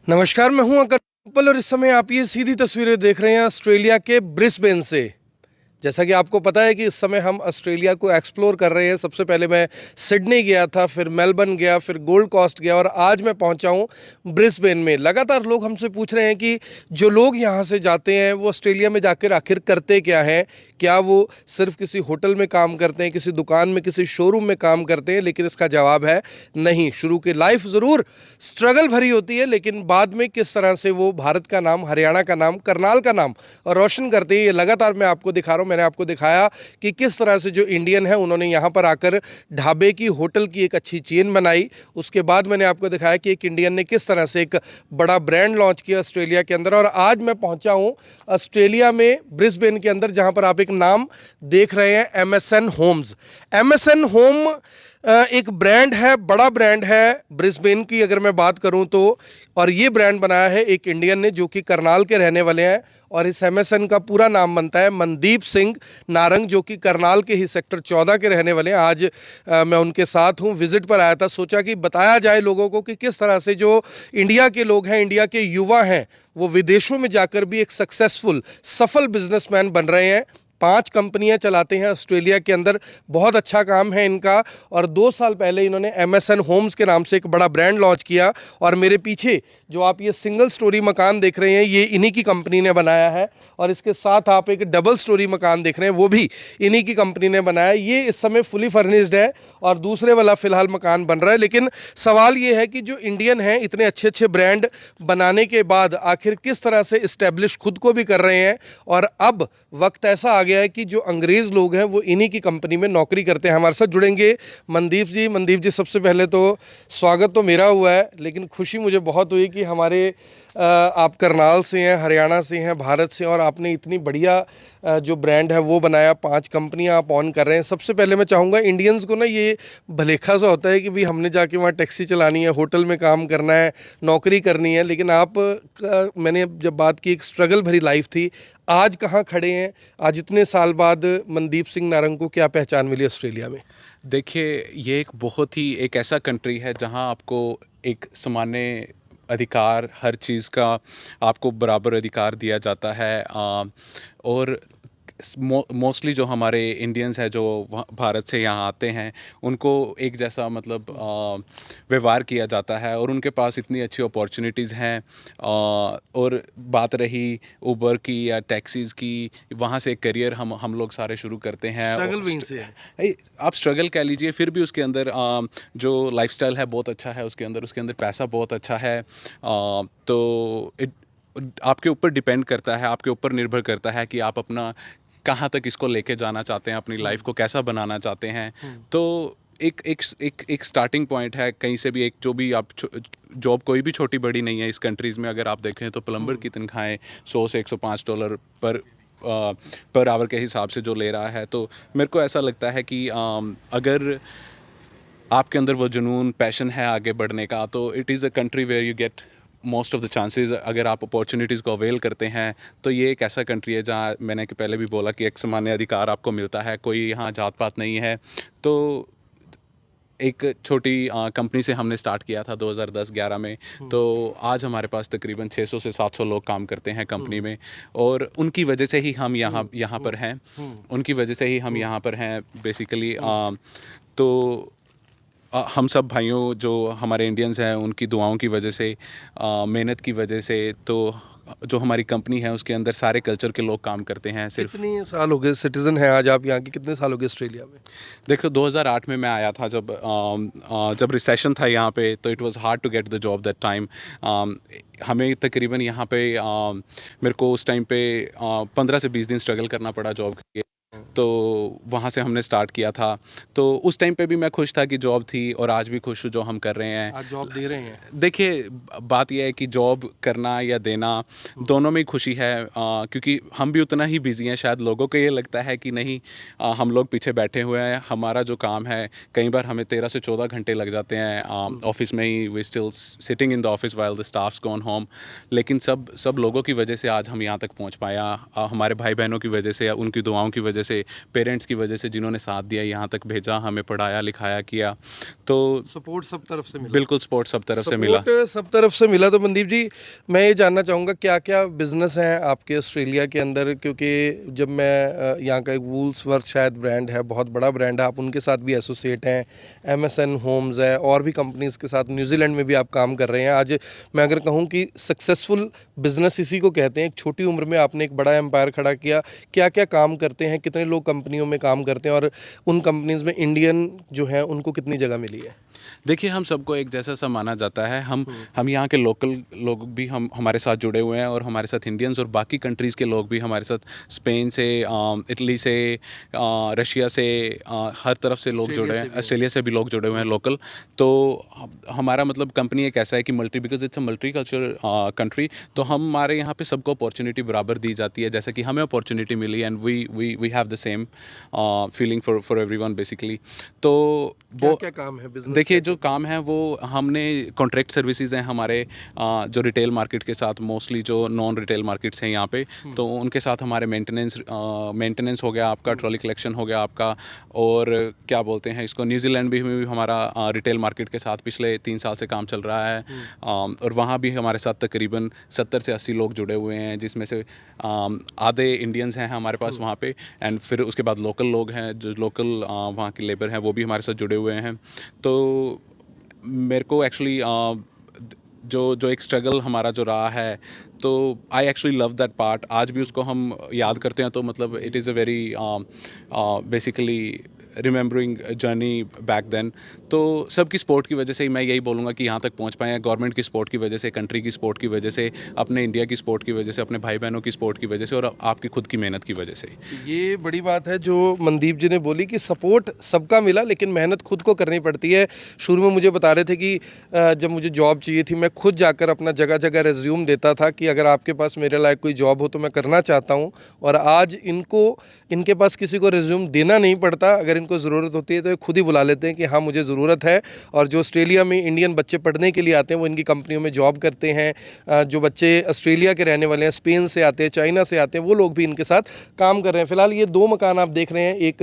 नमस्कार, मैं हूं अंकर पल और इस समय आप ये सीधी तस्वीरें देख रहे हैं ऑस्ट्रेलिया के ब्रिस्बेन से। जैसा कि आपको पता है कि इस समय हम ऑस्ट्रेलिया को एक्सप्लोर कर रहे हैं। सबसे पहले मैं सिडनी गया था, फिर मेलबर्न गया, फिर गोल्ड कोस्ट गया और आज मैं पहुंचा हूं ब्रिस्बेन में। लगातार लोग हमसे पूछ रहे हैं कि जो लोग यहां से जाते हैं वो ऑस्ट्रेलिया में जाकर आखिर करते क्या हैं। क्या वो सिर्फ किसी होटल में काम करते हैं, किसी दुकान में, किसी शोरूम में काम करते हैं? लेकिन इसका जवाब है नहीं। शुरू की लाइफ ज़रूर स्ट्रगल भरी होती है, लेकिन बाद में किस तरह से वो भारत का नाम, हरियाणा का नाम, करनाल का नाम रोशन करते हैं, ये लगातार मैं आपको दिखा रहा हूँ। मैंने आपको दिखाया कि किस तरह से जो इंडियन है उन्होंने यहाँ पर आकर ढाबे की, होटल की एक अच्छी चेन बनाई। उसके बाद मैंने आपको दिखाया कि एक इंडियन ने किस तरह से एक बड़ा ब्रांड लॉन्च किया ऑस्ट्रेलिया के अंदर। और आज मैं पहुंचा हूं ऑस्ट्रेलिया में ब्रिस्बेन के अंदर, जहां पर आप एक नाम देख रहे हैं, एमएसएन होम्स। एमएसएन होम एक ब्रांड है, बड़ा ब्रांड है ब्रिस्बेन की अगर मैं बात करूं तो। और ये ब्रांड बनाया है एक इंडियन ने जो कि करनाल के रहने वाले हैं। और इस एमएसएन का पूरा नाम बनता है मनदीप सिंह नारंग, जो कि करनाल के ही सेक्टर 14 के रहने वाले हैं। आज मैं उनके साथ हूं, विजिट पर आया था। सोचा कि बताया जाए लोगों को कि किस तरह से जो इंडिया के लोग हैं, इंडिया के युवा हैं, वो विदेशों में जाकर भी एक सक्सेसफुल, सफल बिजनेसमैन बन रहे हैं। 5 कंपनियां चलाते हैं ऑस्ट्रेलिया के अंदर, बहुत अच्छा काम है इनका। और 2 साल पहले इन्होंने एमएसएन होम्स के नाम से एक बड़ा ब्रांड लॉन्च किया। और मेरे पीछे जो आप ये सिंगल स्टोरी मकान देख रहे हैं, ये इन्हीं की कंपनी ने बनाया है। और इसके साथ आप एक डबल स्टोरी मकान देख रहे हैं, वो भी इन्हीं की कंपनी ने बनाया है। ये इस समय फुली फर्निश्ड है और दूसरे वाला फिलहाल मकान बन रहा है। लेकिन सवाल ये है कि जो इंडियन हैं, इतने अच्छे अच्छे ब्रांड बनाने के बाद आखिर किस तरह से इस्टेब्लिश खुद को भी कर रहे हैं। और अब वक्त ऐसा आ गया है कि जो अंग्रेज़ लोग हैं वो इन्हीं की कंपनी में नौकरी करते हैं। हमारे साथ जुड़ेंगे मनदीप जी। मनदीप जी, सबसे पहले तो स्वागत तो मेरा हुआ है, लेकिन खुशी मुझे बहुत हुई कि हमारे आप करनाल से हैं, हरियाणा से हैं, भारत से, और आपने इतनी बढ़िया जो ब्रांड है वो बनाया। 5 कंपनियां आप ऑन कर रहे हैं। सबसे पहले मैं चाहूँगा, इंडियंस को ना ये भलेखा सा होता है कि भाई हमने जाके वहाँ टैक्सी चलानी है, होटल में काम करना है, नौकरी करनी है। लेकिन आप मैंने जब बात की, एक स्ट्रगल भरी लाइफ थी। आज कहाँ खड़े हैं? आज इतने साल बाद मनदीप सिंह नारंग को क्या पहचान मिली ऑस्ट्रेलिया में? देखिए, ये एक बहुत ही एक ऐसा कंट्री है जहाँ आपको एक सामान्य अधिकार, हर चीज़ का आपको बराबर अधिकार दिया जाता है। और मोस्टली जो हमारे इंडियंस हैं जो भारत से यहाँ आते हैं, उनको एक जैसा मतलब व्यवहार किया जाता है और उनके पास इतनी अच्छी अपॉर्चुनिटीज़ हैं। और बात रही उबर की या टैक्सीज़ की, वहाँ से एक करियर हम लोग सारे शुरू करते हैं। स्ट्रगल वहीं से है। आप स्ट्रगल कह लीजिए, फिर भी उसके अंदर जो लाइफस्टाइल है बहुत अच्छा है, उसके अंदर पैसा बहुत अच्छा है। तो आपके ऊपर डिपेंड करता है, आपके ऊपर निर्भर करता है कि आप अपना कहाँ तक इसको लेके जाना चाहते हैं, अपनी लाइफ को कैसा बनाना चाहते हैं। तो एक एक एक एक स्टार्टिंग पॉइंट है कहीं से भी। एक जो भी आप जॉब कोई भी छोटी बड़ी नहीं है इस कंट्रीज़ में। अगर आप देखें तो प्लम्बर की तनख्वाहें $100 से $105 पर आवर के हिसाब से जो ले रहा है। तो मेरे को ऐसा लगता है कि अगर आपके अंदर वो जुनून, पैशन है आगे बढ़ने का, तो it is a country where you get most of the chances. अगर आप अपॉर्चुनिटीज़ को अवेल करते हैं तो ये एक ऐसा कंट्री है जहाँ मैंने कि पहले भी बोला कि एक सामान्य अधिकार आपको मिलता है, कोई यहाँ जात पात नहीं है। तो एक छोटी कंपनी से हमने स्टार्ट किया था 2010-11 में। तो आज हमारे पास तकरीबन 600 से 700 लोग काम करते हैं कंपनी में। और उनकी वजह से ही हम यहाँ पर हैं। उनकी वजह से ही हम यहाँ पर हैं बेसिकली। तो हम सब भाइयों जो हमारे इंडियंस हैं, उनकी दुआओं की वजह से, मेहनत की वजह से, तो जो हमारी कंपनी है उसके अंदर सारे कल्चर के लोग काम करते हैं। सिर्फ कितने साल हो गए सिटीजन हैं आज आप यहाँ के? कितने साल हो गए ऑस्ट्रेलिया में? देखो, 2008 में मैं आया था, जब रिसेशन था यहाँ पे, तो it was hard to get the job that time. हमें तकरीबन यहाँ पे मेरे को उस टाइम पे 15 से 20 दिन स्ट्रगल करना पड़ा जॉब के लिए। तो वहाँ से हमने स्टार्ट किया था। तो उस टाइम पे भी मैं खुश था कि जॉब थी, और आज भी खुश हूँ जो हम कर रहे हैं। आज जॉब दे रहे हैं? देखिए, बात यह है कि जॉब करना या देना, दोनों में ही खुशी है। क्योंकि हम भी उतना ही बिजी हैं। शायद लोगों को ये लगता है कि नहीं, हम लोग पीछे बैठे हुए हैं। हमारा जो काम है, कई बार हमें 13 से 14 घंटे लग जाते हैं ऑफिस में ही। We still sitting in the office while the staffs gone home. लेकिन सब लोगों की वजह से आज हम यहाँ तक पहुँच पाया। हमारे भाई बहनों की वजह से, उनकी दुआओं की वजह से पेरेंट्स की वजह से, जिन्होंने साथ दिया, यहाँ तक भेजा, हमें पढ़ाया लिखाया किया। तो सपोर्ट सब तरफ से मिला। बिल्कुल सपोर्ट सब तरफ से मिला। सपोर्ट सब तरफ से मिला। तो मनदीप जी, मैं ये जानना चाहूँगा क्या क्या बिजनेस हैं आपके ऑस्ट्रेलिया के अंदर, क्योंकि जब मैं यहाँ का एक वूल्सवर्थ शायद ब्रांड है, बहुत बड़ा ब्रांड है, आप उनके साथ भी एसोसिएट हैं, एमएसएन होम्स है, और भी कंपनीज़ के साथ न्यूजीलैंड में भी आप काम कर रहे हैं। आज मैं अगर कहूँ कि सक्सेसफुल बिजनेस इसी को कहते हैं, एक छोटी उम्र में आपने एक बड़ा एम्पायर खड़ा किया। क्या क्या काम करते हैं, कितने लोग कंपनियों में काम करते हैं, और उन कंपनीज़ में इंडियन जो हैं उनको कितनी जगह मिली है? देखिए, हम सबको एक जैसा सा माना जाता है। हम यहाँ के लोकल लोग भी हम हमारे साथ जुड़े हुए हैं, और हमारे साथ इंडियंस और बाकी कंट्रीज़ के लोग भी हमारे साथ, स्पेन से, इटली से, रशिया से, हर तरफ से लोग जुड़े हैं, ऑस्ट्रेलिया से भी लोग जुड़े हुए हैं लोकल। तो हमारा मतलब कंपनी एक ऐसा है कि because it's a multi culture country, तो हमारे यहाँ पे सबको अपॉर्चुनिटी बराबर दी जाती है, जैसे कि हमें अपॉर्चुनिटी मिली, and we have the same feeling for everyone basically. तो वो क्या काम है बिजनेस? देखिए, जो काम है वो हमने कॉन्ट्रैक्ट सर्विसेज हैं हमारे, जो रिटेल मार्केट के साथ, मोस्टली जो नॉन रिटेल मार्केट्स हैं यहाँ पे, तो उनके साथ हमारे मेंटेनेंस हो गया आपका, ट्रॉली कलेक्शन हो गया आपका, और क्या बोलते हैं इसको, न्यूजीलैंड भी हमारा रिटेल मार्केट के साथ पिछले 3 साल से काम चल रहा है। और वहाँ भी हमारे साथ तकरीबन 70 से 80 लोग जुड़े हुए हैं, जिसमें से आधे इंडियंस हैं हमारे पास वहाँ पे, एंड फिर उसके बाद लोकल लोग हैं, जो लोकल वहाँ की लेबर हैं, वो भी हमारे साथ जुड़े हुए हैं। तो मेरे को एक्चुअली जो एक स्ट्रगल हमारा जो रहा है, तो I actually love that part. आज भी उसको हम याद करते हैं, तो मतलब it is a very basically remembering journey back then. तो सबकी सपोर्ट की वजह से ही मैं यही बोलूँगा कि यहाँ तक पहुँच पाए हैं, गवर्नमेंट की सपोर्ट की वजह से, कंट्री की सपोर्ट की वजह से, अपने इंडिया की सपोर्ट की वजह से, अपने भाई बहनों की सपोर्ट की वजह से, और आपकी खुद की मेहनत की वजह से। ये बड़ी बात है जो मनदीप जी ने बोली कि सपोर्ट सबका मिला, लेकिन मेहनत खुद को करनी पड़ती है। शुरू में मुझे बता रहे थे कि जब मुझे जॉब चाहिए थी, मैं खुद जाकर अपना जगह जगह रेज्यूम देता था कि अगर आपके पास मेरे लायक कोई जॉब हो तो मैं करना चाहता हूँ। और आज इनके पास किसी को रेज्यूम देना नहीं पड़ता, अगर इनको ज़रूरत होती है तो ये खुद ही बुला लेते हैं कि हाँ मुझे ज़रूरत है। और जो ऑस्ट्रेलिया में इंडियन बच्चे पढ़ने के लिए आते हैं वो इनकी कंपनियों में जॉब करते हैं। जो बच्चे ऑस्ट्रेलिया के रहने वाले हैं, स्पेन से आते हैं, चाइना से आते हैं, वो लोग भी इनके साथ काम कर रहे हैं। फ़िलहाल ये 2 मकान आप देख रहे हैं, एक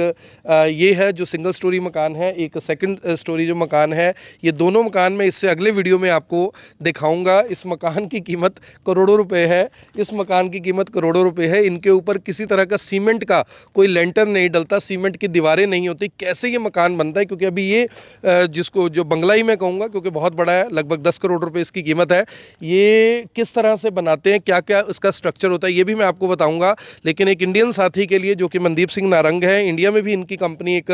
ये है जो सिंगल स्टोरी मकान है, एक सेकंड स्टोरी जो मकान है। ये दोनों मकान मैं इससे अगले वीडियो में आपको दिखाऊंगा। इस मकान की कीमत करोड़ों रुपए है। इस मकान की कीमत करोड़ों रुपए है। इनके ऊपर किसी तरह का सीमेंट का कोई लेंटर नहीं डलता, सीमेंट की दीवारें नहीं होती। कैसे ये मकान बनता है, क्योंकि अभी ये जिसको जो बंगला ही मैं कहूँगा, क्योंकि बहुत बड़ा है, लगभग 10 करोड़ रुपए इसकी कीमत है। ये किस तरह से बनाते हैं, क्या क्या इसका स्ट्रक्चर होता है, ये भी मैं आपको बताऊंगा। लेकिन एक इंडियन साथी के लिए जो कि मनदीप सिंह नारंग है, इंडिया में भी इनकी कंपनी एक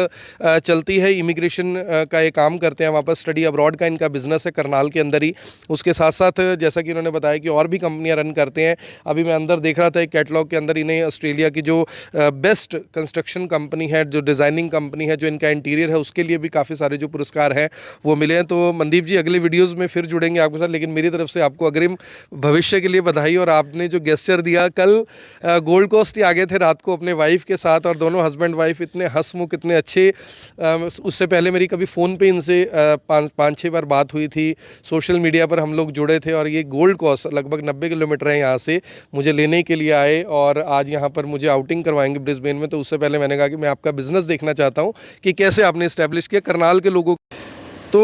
चलती है, इमिग्रेशन का ये काम करते हैं, वहाँ पर स्टडी अब्रॉड का इनका बिजनेस है करनाल के अंदर ही। उसके साथ साथ जैसा कि इन्होंने बताया कि और भी कंपनियाँ रन करते हैं। अभी मैं अंदर देख रहा था एक कैटलॉग के अंदर इन्हें ऑस्ट्रेलिया की जो बेस्ट कंस्ट्रक्शन कंपनी है, जो डिज़ाइनिंग कंपनी है, जो इनका इंटीरियर है, उसके लिए भी काफ़ी सारे जो पुरस्कार हैं वो मिले हैं। तो मनदीप जी अगले वीडियोज़ में फिर जुड़ेंगे आपके साथ, लेकिन मेरी तरफ से आपको अग्रिम भविष्य के लिए बधाई। और आपने जो गेस्चर दिया, कल गोल्ड कोस्ट ही आ गए थे रात को अपने वाइफ के साथ, और दोनों हस्बैंड वाइफ इतने हंसमुख, इतने अच्छे। उससे पहले मेरी कभी फ़ोन पे इनसे 5-6 बार बात हुई थी, सोशल मीडिया पर हम लोग जुड़े थे। और ये गोल्ड कोस्ट लगभग 90 किलोमीटर है यहाँ से, मुझे लेने के लिए आए और आज यहाँ पर मुझे आउटिंग करवाएंगे ब्रिस्बेन में। तो उससे पहले मैंने कहा कि मैं आपका बिज़नेस देखना चाहता हूँ कि कैसे आपने इस्टेब्लिश किया करनाल के लोगों। तो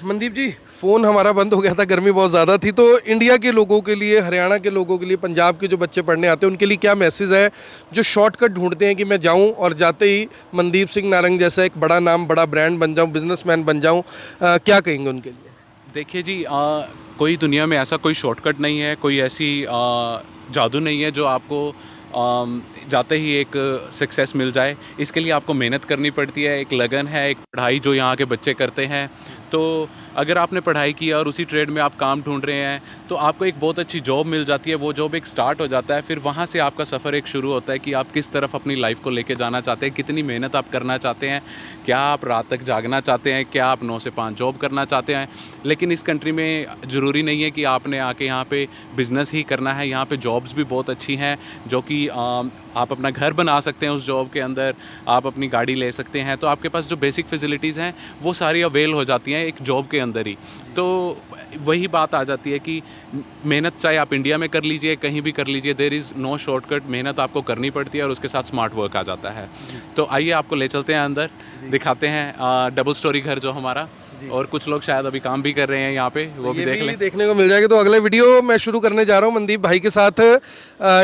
मनदीप जी, फ़ोन हमारा बंद हो गया था, गर्मी बहुत ज़्यादा थी। तो इंडिया के लोगों के लिए, हरियाणा के लोगों के लिए, पंजाब के जो बच्चे पढ़ने आते हैं, उनके लिए क्या मैसेज है, जो शॉर्टकट ढूंढते हैं कि मैं जाऊं और जाते ही मनदीप सिंह नारंग जैसा एक बड़ा नाम, बड़ा ब्रांड बन जाऊं, बिजनेसमैन बन जाऊं, क्या कहेंगे उनके लिए? देखिए जी, कोई दुनिया में ऐसा कोई शॉर्टकट नहीं है, कोई ऐसी जादू नहीं है जो आपको जाते ही एक सक्सेस मिल जाए। इसके लिए आपको मेहनत करनी पड़ती है, एक लगन है, एक पढ़ाई जो यहाँ के बच्चे करते हैं। तो अगर आपने पढ़ाई की और उसी ट्रेड में आप काम ढूंढ रहे हैं, तो आपको एक बहुत अच्छी जॉब मिल जाती है। वो जॉब एक स्टार्ट हो जाता है, फिर वहाँ से आपका सफ़र एक शुरू होता है कि आप किस तरफ अपनी लाइफ को लेके जाना चाहते हैं, कितनी मेहनत आप करना चाहते हैं, क्या आप रात तक जागना चाहते हैं, क्या आप 9 से 5 जॉब करना चाहते हैं। लेकिन इस कंट्री में ज़रूरी नहीं है कि आपने आके यहाँ पे बिज़नेस ही करना है। यहाँ पे जॉब्स भी बहुत अच्छी हैं, जो कि आप अपना घर बना सकते हैं उस जॉब के अंदर, आप अपनी गाड़ी ले सकते हैं। तो आपके पास जो बेसिक फैसिलिटीज़ हैं वो सारी अवेल हो जाती हैं एक जॉब के अंदर ही। तो वही बात आ जाती है कि मेहनत चाहे आप इंडिया में कर लीजिए, कहीं भी कर लीजिए, देयर इज़ नो शॉर्टकट, मेहनत आपको करनी पड़ती है और उसके साथ स्मार्ट वर्क आ जाता है। तो आइए आपको ले चलते हैं अंदर, दिखाते हैं डबल स्टोरी घर जो हमारा, और कुछ लोग शायद अभी काम भी कर रहे हैं यहाँ पे, वो भी देख लें। देखने को मिल जाएगा। तो अगले वीडियो मैं शुरू करने जा रहा हूँ मनदीप भाई के साथ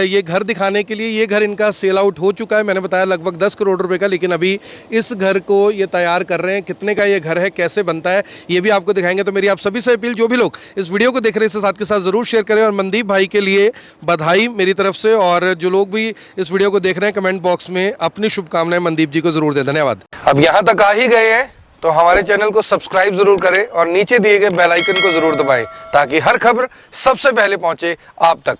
ये घर दिखाने के लिए। ये घर इनका सेल आउट हो चुका है, मैंने बताया लगभग 10 करोड़ रुपए का, लेकिन अभी इस घर को ये तैयार कर रहे हैं। कितने का ये घर है, कैसे बनता है, ये भी आपको दिखाएंगे। तो मेरी आप सभी से अपील, जो भी लोग इस वीडियो को देख रहे हैं इसे साथ के साथ ज़रूर शेयर करें, और मनदीप भाई के लिए बधाई मेरी तरफ से। और जो लोग भी इस वीडियो को देख रहे हैं कमेंट बॉक्स में अपनी शुभकामनाएं मनदीप जी को ज़रूर दें। धन्यवाद। अब यहाँ तक आ ही गए हैं तो हमारे चैनल को सब्सक्राइब जरूर करें और नीचे दिए गए बेल आइकन को जरूर दबाएं, ताकि हर खबर सबसे पहले पहुंचे आप तक।